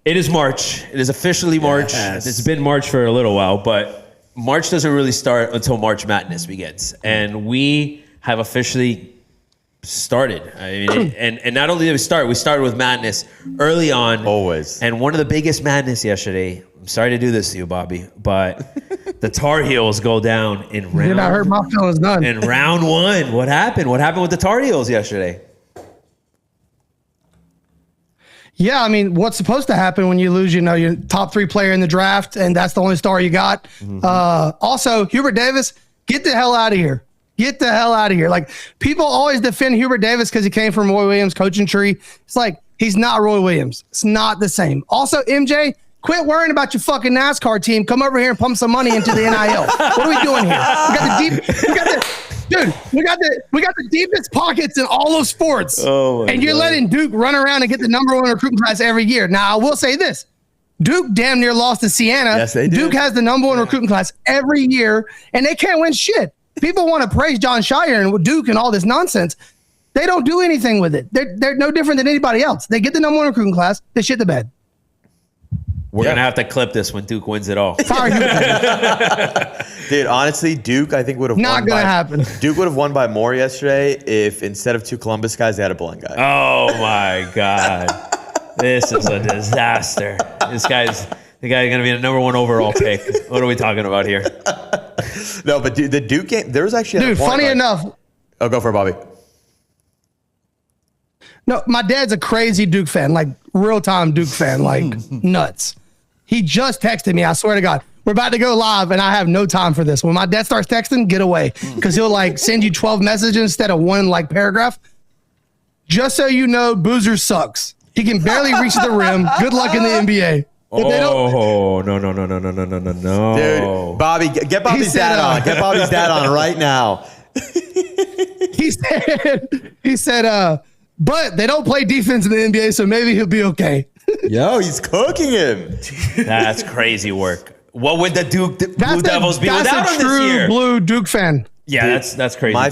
It is March. It is officially March. Yes. It's been March for a little while, but March doesn't really start until March Madness begins. And we have officially started. I mean, and not only did we started with madness early on. Always. And one of the biggest madness yesterday, I'm sorry to do this to you, Bobby, but the Tar Heels go down in round. Dude, I heard my feelings done. In round one. What happened? What happened with the Tar Heels yesterday? Yeah, I mean, what's supposed to happen when you lose, your top 3 player in the draft, and that's the only star you got. Mm-hmm. Also, Hubert Davis, get the hell out of here. Get the hell out of here. Like, people always defend Hubert Davis because he came from Roy Williams' coaching tree. It's like, he's not Roy Williams. It's not the same. Also, MJ, quit worrying about your fucking NASCAR team. Come over here and pump some money into the NIL. What are we doing here? We got the deepest pockets in all of sports. And you're letting Duke run around and get the number 1 recruiting class every year. Now, I will say this. Duke damn near lost to Siena. Yes, they did. Duke has the number 1 recruiting class every year, and they can't win shit. People want to praise John Shire and Duke and all this nonsense. They don't do anything with it. They're no different than anybody else. They get the number 1 recruiting class. They shit the bed. We're going to have to clip this when Duke wins it all. Sorry, dude, honestly, Duke, I think would have not going to happen. Duke would have won by more yesterday if instead of 2 Columbus guys, they had a Belen guy. Oh, my God. This is a disaster. The guy's going to be the number 1 overall pick. What are we talking about here? No, but dude, the Duke game, there was actually Dude, funny enough. Oh, go for it, Bobby. No, my dad's a crazy Duke fan, like real-time Duke fan, like nuts. He just texted me, I swear to God. We're about to go live, and I have no time for this. When my dad starts texting, get away. Because he'll, like, send you 12 messages instead of 1, like, paragraph. Just so you know, Boozer sucks. He can barely reach the rim. Good luck in the NBA. No. Dude, Bobby, get Bobby's dad on. Get Bobby's dad on right now. He said, but they don't play defense in the NBA, so maybe he'll be okay. Yo, he's cooking him. That's crazy work. What would the Blue Devils be without him this year? That's a true blue Duke fan. Yeah, dude, that's crazy. My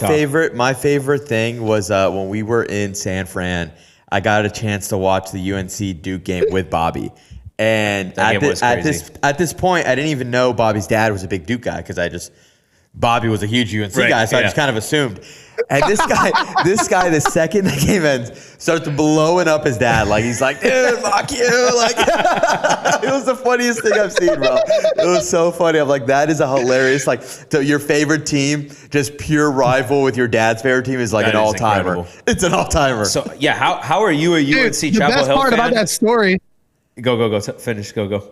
favorite thing was when we were in San Fran, I got a chance to watch the UNC Duke game with Bobby. And at this point, I didn't even know Bobby's dad was a big Duke guy because Bobby was a huge UNC guy, so I just kind of assumed. And this guy, the second the game ends, starts blowing up his dad. Like, he's like, dude, fuck you. Like, it was the funniest thing I've seen, bro. It was so funny. I'm like, that is a hilarious, like, your favorite team, just pure rival with your dad's favorite team is like an all-timer. It's an all-timer. So, yeah, how are you a UNC Chapel Hill fan? The best part about that story. Go. Finish. Go.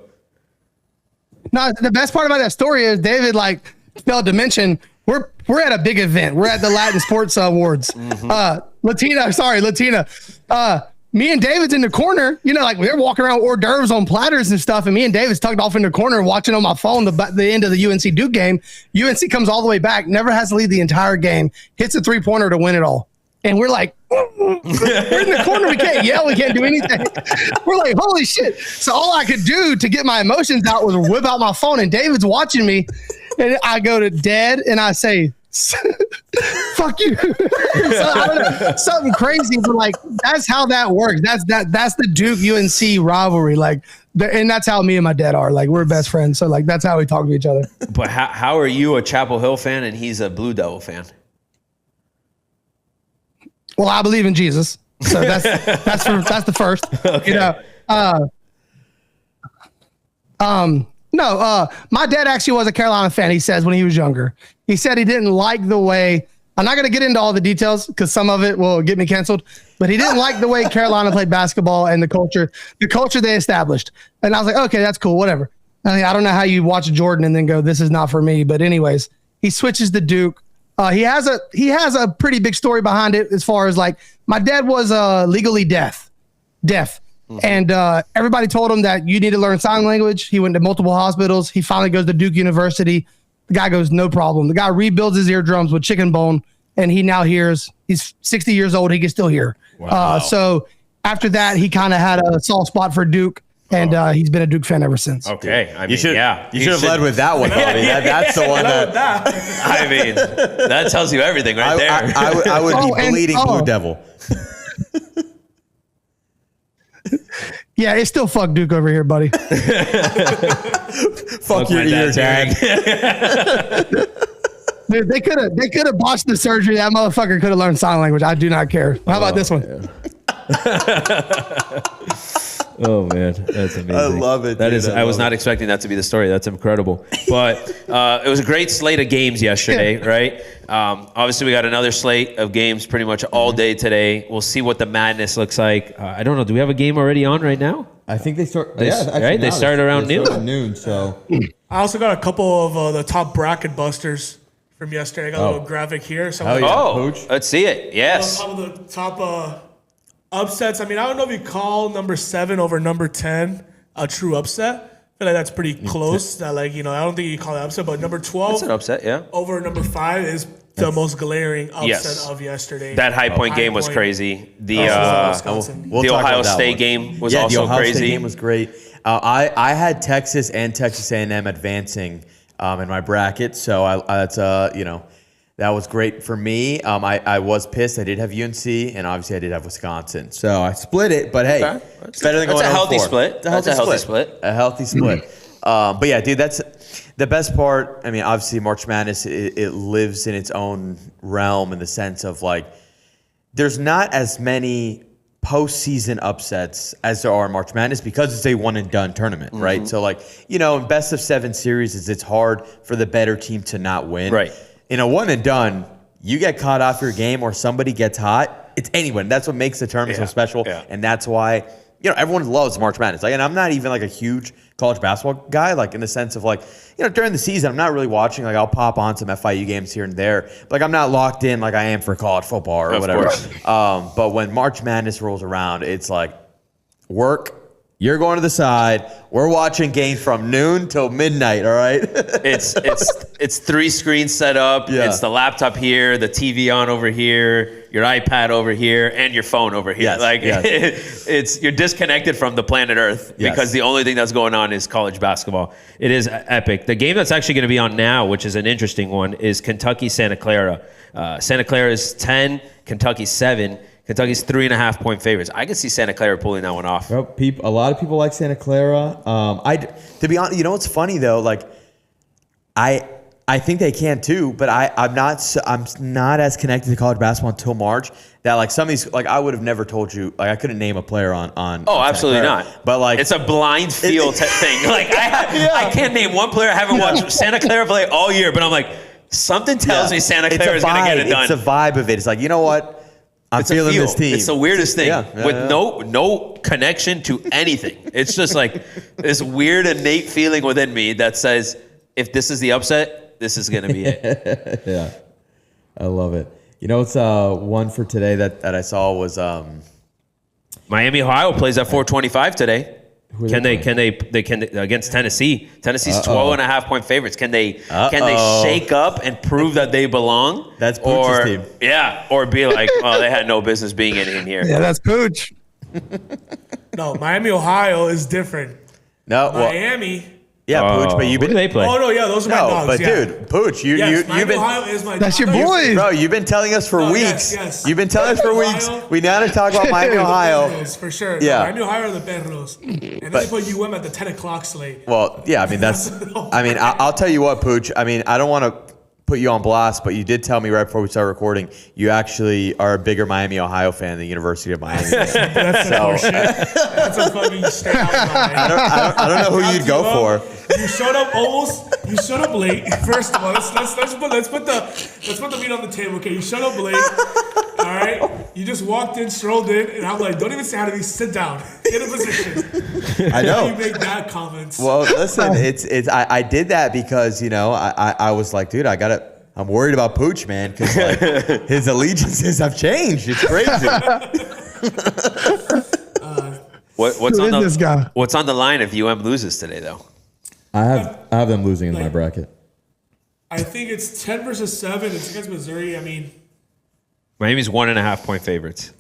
No, the best part about that story is David, like, failed to mention, we're at a big event. We're at the Latin Sports Awards. Mm-hmm. Latina. Me and David's in the corner, like we're walking around with hors d'oeuvres on platters and stuff. And me and David's tucked off in the corner watching on my phone the end of the UNC Duke game. UNC comes all the way back, never has to lead the entire game, hits a 3-pointer to win it all. And we're like, we're in the corner. We can't yell. We can't do anything. We're like, holy shit. So all I could do to get my emotions out was whip out my phone. And David's watching me. And I go to Dad and I say, fuck you. So, I don't know, something crazy. But like, that's how that works. That's the Duke UNC rivalry. Like, and that's how me and my dad are. Like, we're best friends. So like, that's how we talk to each other. But how are you a Chapel Hill fan and he's a Blue Devil fan? Well, I believe in Jesus, so that's the first. Okay. My dad actually was a Carolina fan. He says when he was younger, he said he didn't like the way. I'm not going to get into all the details because some of it will get me canceled. But he didn't like the way Carolina played basketball and the culture they established. And I was like, okay, that's cool, whatever. I don't know how you watch Jordan and then go, this is not for me. But anyways, he switches to Duke. He has a pretty big story behind it as far as like my dad was legally deaf. Mm-hmm. And everybody told him that you need to learn sign language. He went to multiple hospitals. He finally goes to Duke University. The guy goes, no problem. The guy rebuilds his eardrums with chicken bone, and he now hears. He's 60 years old. He can still hear. Wow. So after that, he kind of had a soft spot for Duke. And he's been a Duke fan ever since. Okay, you should have led with that one, Bobby. That's the one that. I mean, that tells you everything right there. I would be bleeding Blue Devil. Yeah, it's still fuck Duke over here, buddy. Fuck your ear, Dad. Dude, they could have botched the surgery. That motherfucker could have learned sign language. I do not care. How about this one? Yeah. Oh man, that's amazing. I love it. That is. I was not expecting that to be the story. That's incredible. But it was a great slate of games yesterday, right? Obviously, we got another slate of games pretty much all day today. We'll see what the madness looks like. I don't know. Do we have a game already on right now? I think they start. Right? They start around noon. So I also got a couple of the top bracket busters from yesterday. I got a little graphic here. So Let's see it. Yes. Some of the top upsets. I mean, I don't know if you call number 7 over number 10 a true upset. I feel like that's pretty close. That I don't think you call it upset. But number 12 It's an upset, yeah. over number 5 is the most glaring upset of yesterday. That High Point game was crazy. The Ohio State game was also the Ohio crazy. State game was great. I had Texas and Texas A&M advancing in my bracket, so that was great for me. I was pissed. I did have UNC, and obviously I did have Wisconsin. So I split it, but hey, it's better than going 0-4. That's a healthy split. That's a healthy split. A healthy split. But yeah, dude, that's the best part. I mean, obviously March Madness, it lives in its own realm in the sense of like, there's not as many postseason upsets as there are in March Madness because it's a one and done tournament, right? So like, in best of 7 series, it's hard for the better team to not win. Right. In a one and done, you get caught off your game or somebody gets hot, it's anyone. That's what makes the tournament so special. Yeah. And that's why, everyone loves March Madness. Like, and I'm not even like a huge college basketball guy, like in the sense of like, during the season, I'm not really watching. Like, I'll pop on some FIU games here and there. But, like, I'm not locked in like I am for college football or whatever. But when March Madness rolls around, it's like work. You're going to the side. We're watching games from noon till midnight. All right. It's 3 screens set up. Yeah. It's the laptop here, the TV on over here, your iPad over here, and your phone over here. You're disconnected from the planet Earth because the only thing that's going on is college basketball. It is epic. The game that's actually going to be on now, which is an interesting one, is Kentucky-Santa Clara. Santa Clara is 10, Kentucky 7. Kentucky's 3.5 point favorites. I can see Santa Clara pulling that one off. Well, a lot of people like Santa Clara. To be honest, what's funny though? Like, I think they can too, but I'm not as connected to college basketball until March. That like some of these, like I would have never told you. Like I couldn't name a player on. Oh, absolutely not. But like it's a blind feel thing. Like I can't name one player. I haven't watched Santa Clara play all year, but I'm like something tells me Santa Clara is going to get it done. It's a vibe of it. It's like, you know what? I'm feeling this team. It's the weirdest thing with no connection to anything. It's just like this weird innate feeling within me that says, if this is the upset, this is going to be it. Yeah, I love it. It's one for today that I saw was Miami, Ohio plays at 4:25 today. Can they against Tennessee? Tennessee's 12.5 point favorites. Can they shake up and prove that they belong? That's Pooch's team. Yeah, or be like, oh, they had no business being in here. Yeah, that's Pooch. No, Miami, Ohio is different. No, Miami. Yeah, Pooch, but you've been. Who do they play? Oh no, yeah, those are my dogs. But dude, Pooch, you've been. Ohio is my that's dog. your boys, bro. You've been telling us for weeks. Yes. You've been telling us for weeks. We now to talk about Miami, Ohio. Perros, for sure. Yeah, no, Miami, Ohio are the perros, and then they put UM at the 10 o'clock slate. Well, yeah, I mean that's. I mean, I'll tell you what, Pooch. I mean, I don't want to put you on blast, but you did tell me right before we started recording you actually are a bigger Miami, Ohio fan than the University of Miami. That's a fucking straight out lie. I don't know who you'd go for. You showed up late. First of all, let's put the meat on the table. Okay, you showed up late. All right, you just walked in, strolled in, and I'm like, don't even say hi to me. Sit down, get a position. I know. You make bad comments. Well, listen, it's I did that because I was like, dude, I'm worried about Pooch, man, because like, his allegiances have changed. It's crazy. What's on the line if UM loses today, though? I have them losing in my bracket. I think it's 10 versus 7. It's against Missouri. I mean, Miami's 1.5 point favorites.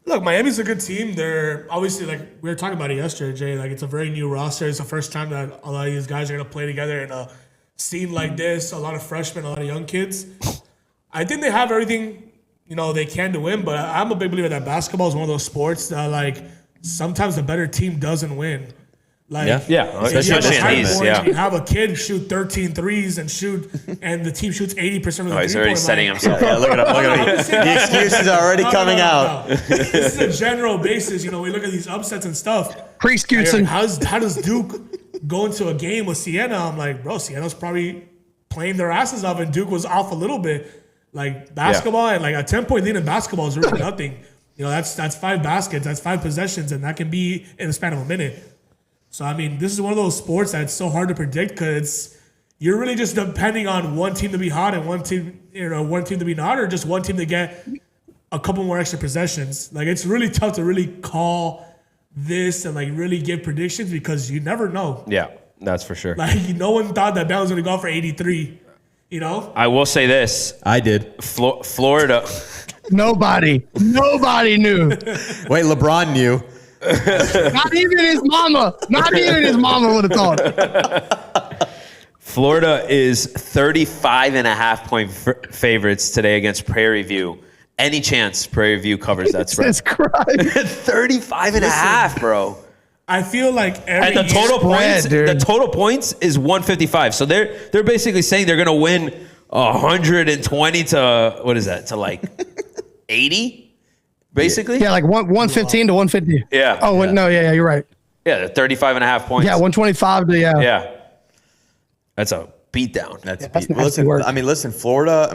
Look, Miami's a good team. They're obviously, like we were talking about it yesterday, Jay. Like, it's a very new roster. It's the first time that a lot of these guys are going to play together in a scene like this. A lot of freshmen, a lot of young kids. I think they have everything they can to win. But I'm a big believer that basketball is one of those sports that, like, sometimes the better team doesn't win. Like, especially in these. You have a kid shoot 13 threes and the team shoots 80% of the three-point. He's already setting himself up. Look at him. The excuses are already coming out. This is a general basis. You know, we look at these upsets and stuff. Pre-excusing. How does Duke go into a game with Siena? I'm like, bro, Siena's probably playing their asses off, and Duke was off a little bit. Like, basketball and like a 10-point lead in basketball is really nothing. You know, that's 5 baskets, that's 5 possessions, and that can be in the span of a minute. So, I mean, this is one of those sports that's so hard to predict because you're really just depending on one team to be hot and one team to be not, or just one team to get a couple more extra possessions. Like, it's really tough to really call this and, like, really give predictions because you never know. Yeah, that's for sure. Like, no one thought that Bell was going to go for 83, you know? I will say this. I did. Florida. Nobody knew. Wait, LeBron knew. Not even his mama would have thought. Florida is 35.5-point favorites today against Prairie View. Any chance Prairie View covers that spread? Jesus Christ. 35.5, bro. I feel like and the total points is 155. So they're basically saying they're gonna win 120 to what is that? To like 80? Basically? Yeah, like 115 to 150. Yeah. Oh, yeah. No, yeah, you're right. Yeah, 35.5 points. Yeah, 125 to, yeah. Yeah. That's a beatdown. Listen, Florida,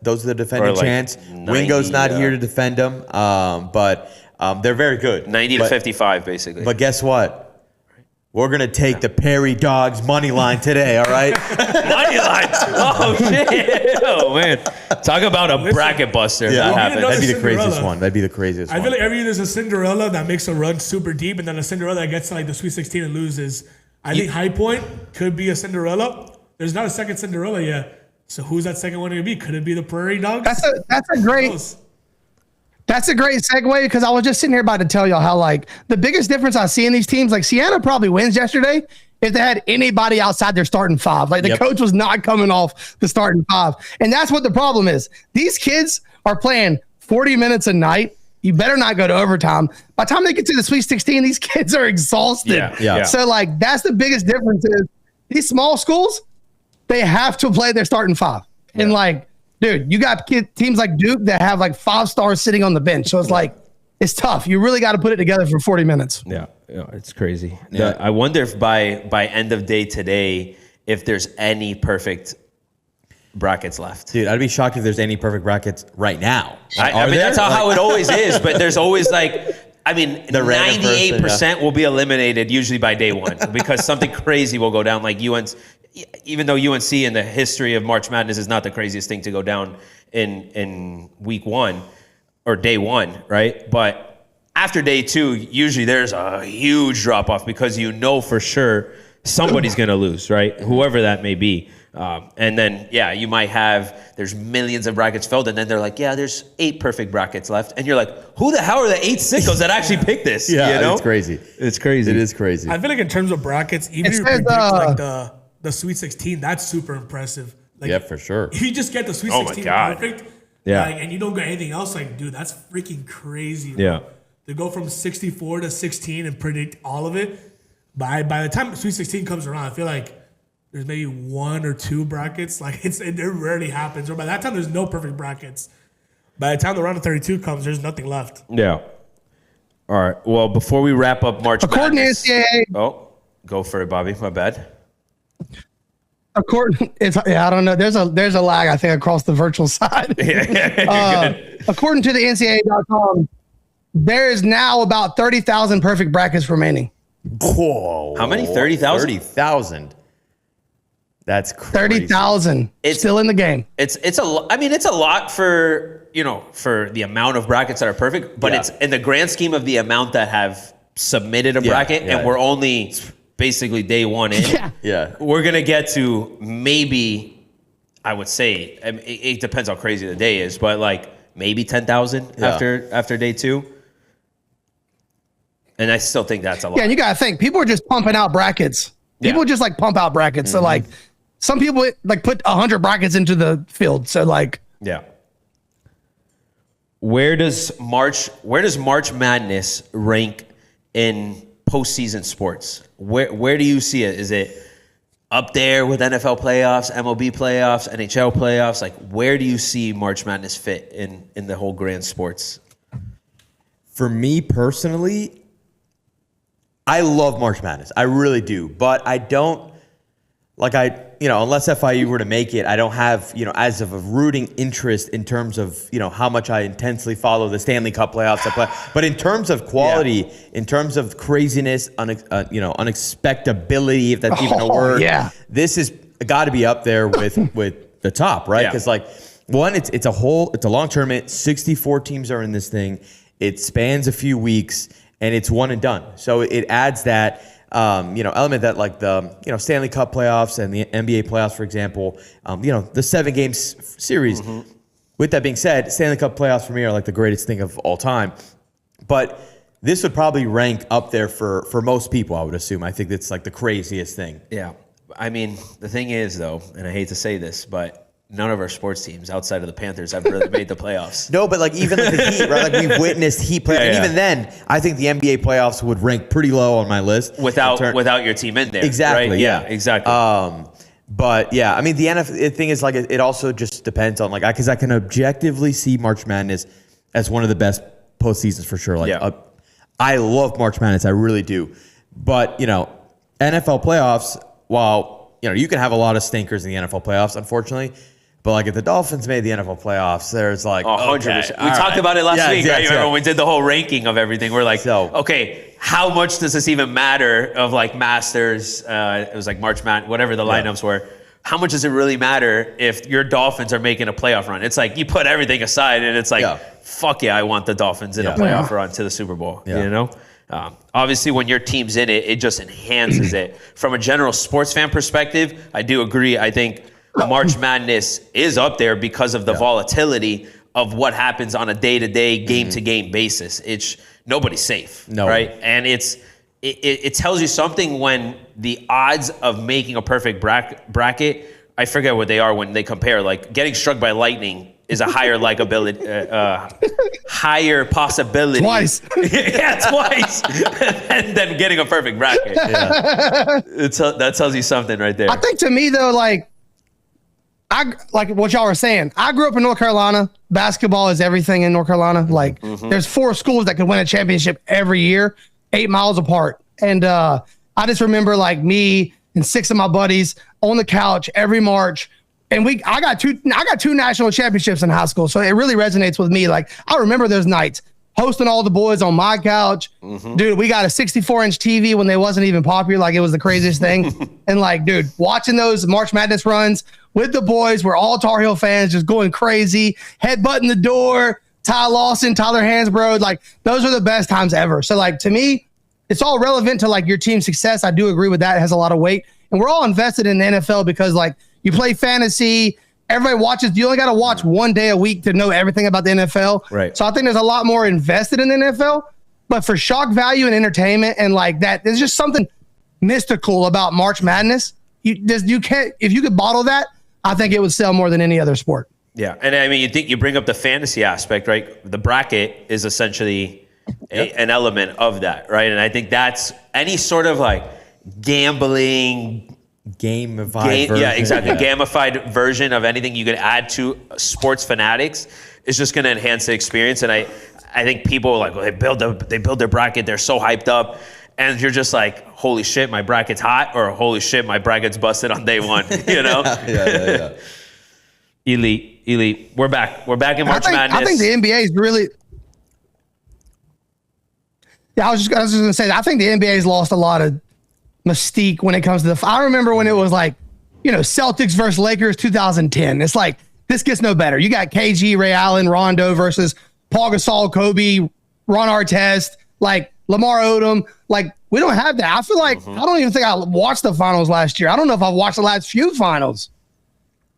those are the defending champs. Wingo's not here to defend them, but they're very good. 90 to 55, basically. But guess what? We're going to take the Perry Dogs money line today, all right? Money line? Oh, shit. Oh, man. Talk about a bracket buster. Yeah, that happened. That'd be the craziest one. That'd be the craziest one. I feel like every year there's a Cinderella that makes a run super deep, and then a Cinderella that gets to like the Sweet 16 and loses. I think High Point could be a Cinderella. There's not a second Cinderella yet. So who's that second one going to be? Could it be the Prairie Dogs? That's a great segue because I was just sitting here about to tell y'all how like the biggest difference I see in these teams, like Siena probably wins yesterday if they had anybody outside their starting 5. Like the coach was not coming off the starting 5. And that's what the problem is. These kids are playing 40 minutes a night. You better not go to overtime. By the time they get to the Sweet 16, these kids are exhausted. Yeah. So like that's the biggest difference is these small schools, they have to play their starting 5. Yeah. And like, dude, you got teams like Duke that have like 5 stars sitting on the bench. So it's like, it's tough. You really got to put it together for 40 minutes. Yeah, it's crazy. Yeah. I wonder if by end of day today, if there's any perfect brackets left. Dude, I'd be shocked if there's any perfect brackets right now. I mean, that's how it always is. But there's always like, 98% will be eliminated usually by day 1 because something crazy will go down like UNC. Even though UNC in the history of March Madness is not the craziest thing to go down in week 1 or day 1, right? But after day 2, usually there's a huge drop off because you know for sure somebody's going to lose, right? Whoever that may be. And then, you might there's millions of brackets filled, and then they're like, there's 8 perfect brackets left. And you're like, who the hell are the 8 sickos that actually picked this? Yeah, you know? It's crazy. It's crazy. It is crazy. I feel like in terms of brackets, even if you predict like the Sweet 16, that's super impressive. Like, yeah, for sure. If you just get the Sweet 16 perfect, and you don't get anything else, like, dude, that's freaking crazy. Yeah. To go from 64 to 16 and predict all of it, by the time Sweet 16 comes around, I feel like there's maybe 1 or 2 brackets. Like, it rarely happens. Or by that time, there's no perfect brackets. By the time the round of 32 comes, there's nothing left. Yeah. All right. Well, before we wrap up March according Madness, to NCAA, go for it, Bobby. My bad. I don't know. There's a lag, I think, across the virtual side. According to the NCAA.com, there is now about 30,000 perfect brackets remaining. Whoa. How many? 30,000? 30,000. That's crazy. 30,000. It's still in the game. It's a lot for the amount of brackets that are perfect, but it's in the grand scheme of the amount that have submitted a bracket, and we're only basically day 1 in. Yeah. We're gonna get to maybe, I would say, it depends how crazy the day is, but like maybe 10,000 after day 2. And I still think that's a lot. Yeah, and you gotta think people are just pumping out brackets. People just like pump out brackets. So like some people like put 100 brackets into the field. So like where does March Madness rank in postseason sports? Where do you see it? Is it up there with NFL playoffs, MLB playoffs, NHL playoffs? Like, where do you see March Madness fit in the whole grand sports? For me personally, I love March Madness. I really do. But I don't, unless FIU were to make it, I don't have, as of a rooting interest in terms of, how much I intensely follow the Stanley Cup playoffs. But in terms of quality, in terms of craziness, unexpectability, if that's even a word, this has got to be up there with the top, right? Because one, it's a long tournament. 64 teams are in this thing. It spans a few weeks, and it's one and done. So it adds that element that like the Stanley Cup playoffs and the NBA playoffs, for example, the 7-game series. Mm-hmm. With that being said, Stanley Cup playoffs for me are like the greatest thing of all time. But this would probably rank up there for most people, I would assume. I think it's like the craziest thing. Yeah. I mean, the thing is, though, and I hate to say this, but none of our sports teams outside of the Panthers have really made the playoffs. No, but like even like the Heat, right? Like we've witnessed Heat play, and even then, I think the NBA playoffs would rank pretty low on my list without your team in there. Exactly. Right? Yeah. Exactly. But yeah, I mean, the NFL thing is like it also just depends on like because I can objectively see March Madness as one of the best postseasons for sure. Like I love March Madness, I really do. But NFL playoffs, while you can have a lot of stinkers in the NFL playoffs, unfortunately. But like if the Dolphins made the NFL playoffs, there's like 100%. We talked about it last week, right? Remember when we did the whole ranking of everything? We're like, okay, how much does this even matter of like Masters? It was like March Madness, whatever the lineups were. How much does it really matter if your Dolphins are making a playoff run? It's like you put everything aside and it's like, fuck yeah, I want the Dolphins in a playoff run to the Super Bowl, Obviously, when your team's in it, it just enhances it. From a general sports fan perspective, I do agree. I think March Madness is up there because of the volatility of what happens on a day-to-day, game-to-game basis. Nobody's safe, right? And it tells you something when the odds of making a perfect bracket, I forget what they are when they compare. Like getting struck by lightning is a higher higher possibility. Twice. Twice. than getting a perfect bracket. Yeah. That tells you something right there. I think to me though, like what y'all were saying, I grew up in North Carolina. Basketball is everything in North Carolina. Like there's 4 schools that could win a championship every year, 8 miles apart. And I just remember like me and 6 of my buddies on the couch every March. And I got two national championships in high school. So it really resonates with me. Like I remember those nights hosting all the boys on my couch. Dude, we got a 64-inch TV when they wasn't even popular. Like it was the craziest thing. And like, dude, watching those March Madness runs with the boys, we're all Tar Heel fans, just going crazy, headbutting the door, Ty Lawson, Tyler Hansbrough. Like those are the best times ever. So like to me, it's all relevant to like your team's success. I do agree with that. It has a lot of weight. And we're all invested in the NFL because like you play fantasy, everybody watches. You only got to watch one day a week to know everything about the NFL. Right. So I think there's a lot more invested in the NFL. But for shock value and entertainment and like that, there's just something mystical about March Madness. You can't, if you could bottle that, I think it would sell more than any other sport. Yeah, and I mean, you bring up the fantasy aspect, right? The bracket is essentially an element of that, right? And I think that's any sort of like gambling, gamified version. Yeah, exactly. Gamified version of anything you can add to sports fanatics is just going to enhance the experience. And I think people like they build their bracket, they're so hyped up, and you're just like, holy shit, my bracket's hot, or holy shit, my bracket's busted on day one. Yeah. Elite. We're back in March Madness. I think the NBA is really. Yeah, I was just going to say, I think the NBA's lost a lot of mystique when it comes to I remember when it was like, Celtics versus Lakers 2010. It's like, this gets no better. You got KG, Ray Allen, Rondo versus Paul Gasol, Kobe, Ron Artest, like Lamar Odom. Like, we don't have that. I feel like, I don't even think I watched the finals last year. I don't know if I've watched the last few finals.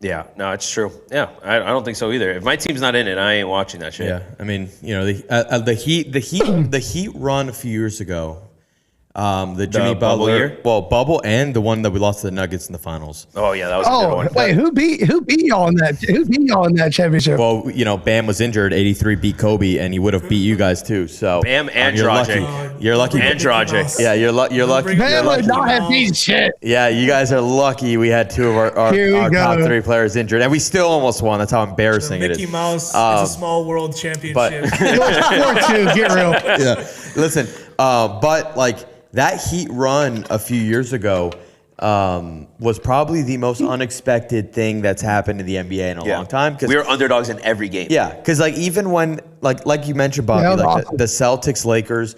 Yeah, no, it's true. Yeah, I don't think so either. If my team's not in it, I ain't watching that shit. Yeah, I mean, the Heat run a few years ago. The Jimmy bubble Butler year? Well, bubble and the one that we lost to the Nuggets in the finals. Oh yeah, that was a good one. Wait, who beat y'all in that? Who beat y'all in that championship? Well, Bam was injured. 83 beat Kobe, and he would have beat you guys too. So Bam and you're Dragic. lucky. You're lucky. And Dragic. Yeah, you're lucky. Man would not have beat shit. Yeah, you guys are lucky. We had two of our top 3 players injured, and we still almost won. That's how embarrassing it is. Mickey Mouse is a small world championship. It was 4-2. Get real. Yeah. Listen, but like that Heat run a few years ago was probably the most unexpected thing that's happened in the NBA in a long time. We were underdogs in every game. Yeah, because like even when like you mentioned, Bobby, like the Celtics, Lakers.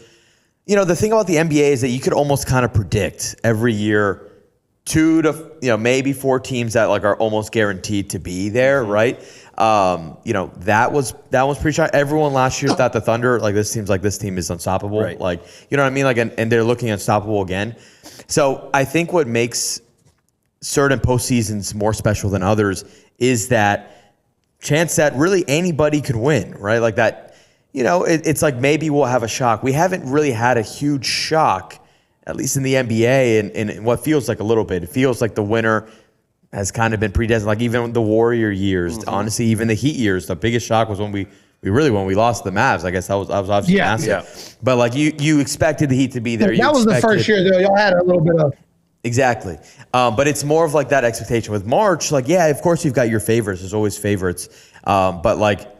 The thing about the NBA is that you could almost kind of predict every year 2 to maybe 4 teams that like are almost guaranteed to be there, right? That was pretty shocking. Everyone last year thought the Thunder, like this team is unstoppable. Right. Like, you know what I mean? Like, and they're looking unstoppable again. So I think what makes certain postseasons more special than others is that chance that really anybody could win, right? Like that, it's like maybe we'll have a shock. We haven't really had a huge shock, at least in the NBA, and what feels like a little bit. It feels like the winner has kind of been predestined. Like even the Warrior years, honestly, even the Heat years, the biggest shock was when we lost the Mavs. I guess that was obviously massive. Yeah. But like you expected the Heat to be there. That was the first year though. Y'all had a little bit of. Exactly. But it's more of like that expectation with March. Like, yeah, of course you've got your favorites. There's always favorites. But like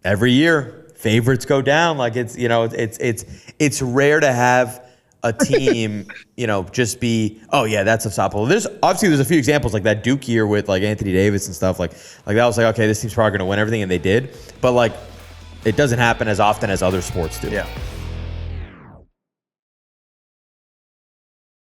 every year, favorites go down. Like it's rare to have a team, just be, oh yeah, that's unstoppable. There's a few examples like that Duke year with like Anthony Davis and stuff like that was like, okay, this team's probably going to win everything, and they did. But like, it doesn't happen as often as other sports do. Yeah.